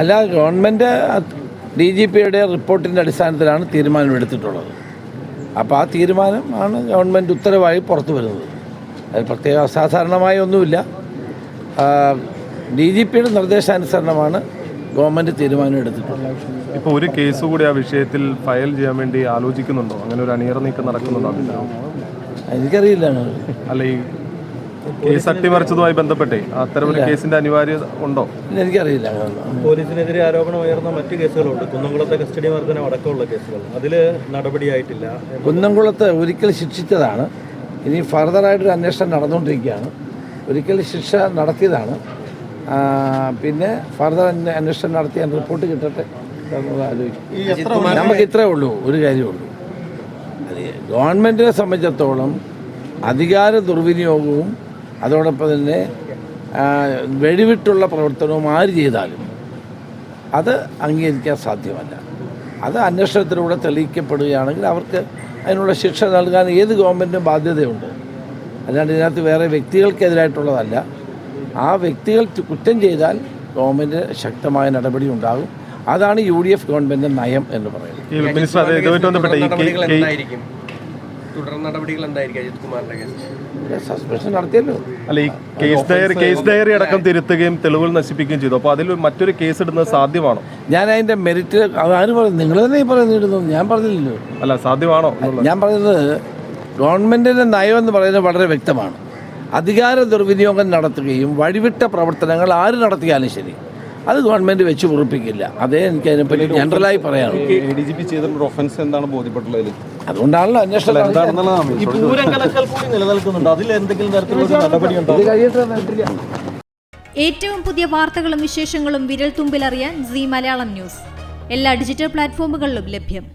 അല്ല, ഗവൺമെൻറ് DGPയുടെ റിപ്പോർട്ടിൻ്റെ അടിസ്ഥാനത്തിലാണ് തീരുമാനമെടുത്തിട്ടുള്ളത്. അപ്പോൾ ആ തീരുമാനമാണ് ഗവൺമെൻറ് ഉത്തരവായി പുറത്തു വരുന്നത്. അത് പ്രത്യേക അസാധാരണമായ ഒന്നുമില്ല. DGPയുടെ നിർദ്ദേശാനുസരണമാണ് ഗവൺമെൻറ് തീരുമാനം എടുത്തിട്ടുള്ളത്. ഇപ്പോൾ ഒരു കേസ് കൂടി ആ വിഷയത്തിൽ ഫയൽ ചെയ്യാൻ വേണ്ടി ആലോചിക്കുന്നുണ്ടോ? അങ്ങനെ ഒരു അണിയറ നീക്കം നടക്കുന്നുണ്ടോ? എനിക്കറിയില്ല. അല്ല, ഈ കേസ് അട്ടിമറിച്ചതുമായി ബന്ധപ്പെട്ടേ അത്തരമൊരു കേസിന്റെ അനിവാര്യത ഉണ്ടോ? എനിക്കറിയില്ല. പോലീസിനെതിരെ ആരോപണം ഉയർന്ന മറ്റ് കേസുകളുണ്ട്. കുന്നംകുളത്തെ കസ്റ്റഡി മർദ്ദനം അടക്കമുള്ള കേസുകൾ, അതിൽ നടപടിയായിട്ടില്ല. കുന്നംകുളത്ത് ഒരിക്കൽ ശിക്ഷിച്ചതാണ്. ഇനി ഫർദറായിട്ടൊരു അന്വേഷണം നടന്നുകൊണ്ടിരിക്കുകയാണ്. ഒരിക്കൽ ശിക്ഷ നടത്തിയതാണ്. പിന്നെ ഫർദർ അന്വേഷണം നടത്തിയ റിപ്പോർട്ട് കിട്ടട്ടെ ആലോചിക്കും. നമുക്ക് ഇത്രേ ഉള്ളൂ, ഒരു കാര്യമുള്ളൂ. ഗവൺമെൻറ്റിനെ സംബന്ധിച്ചിടത്തോളം അധികാര ദുർവിനിയോഗവും അതോടൊപ്പം തന്നെ വെടിവിട്ടുള്ള പ്രവർത്തനവും ആര് ചെയ്താലും അത് അംഗീകരിക്കാൻ സാധ്യമല്ല. അത് അന്വേഷണത്തിലൂടെ തെളിയിക്കപ്പെടുകയാണെങ്കിൽ അവർക്ക് അതിനുള്ള ശിക്ഷ നൽകാൻ ഏത് ഗവൺമെൻറ്റിനും ബാധ്യതയുണ്ട്. അല്ലാണ്ട് ഇതിനകത്ത് വേറെ വ്യക്തികൾക്കെതിരായിട്ടുള്ളതല്ല. ആ വ്യക്തികൾ കുറ്റം ചെയ്താൽ ഗവൺമെൻറ് ശക്തമായ നടപടി ഉണ്ടാകും. അതാണ് UDF ഗവൺമെൻറ് നയം എന്ന് പറയുന്നത്. സസ്പെൻഷൻ നടത്തിയല്ലോ. അല്ല, ഈ കേസ് ഡയറി അടക്കം തിരുത്തുകയും തെളിവുകൾ നശിപ്പിക്കുകയും ചെയ്തു. അപ്പോൾ അതിൽ മറ്റൊരു കേസ് ഇടുന്നത് സാധ്യമാണോ? ഞാൻ അതിൻ്റെ മെറിറ്റ് ആര് പറയുന്നു? നിങ്ങൾ തന്നെ പറയുന്നിടുന്നു. ഞാൻ പറഞ്ഞില്ലല്ലോ. അല്ല, സാധ്യമാണോ? ഞാൻ പറയുന്നത് ഗവൺമെൻറ്റിൻ്റെ നയം എന്ന് പറയുന്നത് വളരെ വ്യക്തമാണ്. അധികാര ദുർവിനിയോഗം നടത്തുകയും വഴിവിട്ട പ്രവർത്തനങ്ങൾ ആര് നടത്തിയാലും ശരി അത് ഗവൺമെൻറ് വെച്ച് ഉറപ്പിക്കില്ല. അതേ എനിക്ക് അതിനെപ്പറ്റി ജനറലായി പറയാം. DGP ചെയ്തിട്ടുള്ള ഒഫൻസ് എന്താണ് ബോധ്യപ്പെട്ടുള്ളത്? അതുകൊണ്ടാണല്ലോ അന്വേഷണം. ഏറ്റവും പുതിയ വാർത്തകളും വിശേഷങ്ങളും വിരൽ തുമ്പിലറിയാൻ സീ മലയാളം ന്യൂസ് എല്ലാ ഡിജിറ്റൽ പ്ലാറ്റ്ഫോമുകളിലും ലഭ്യം.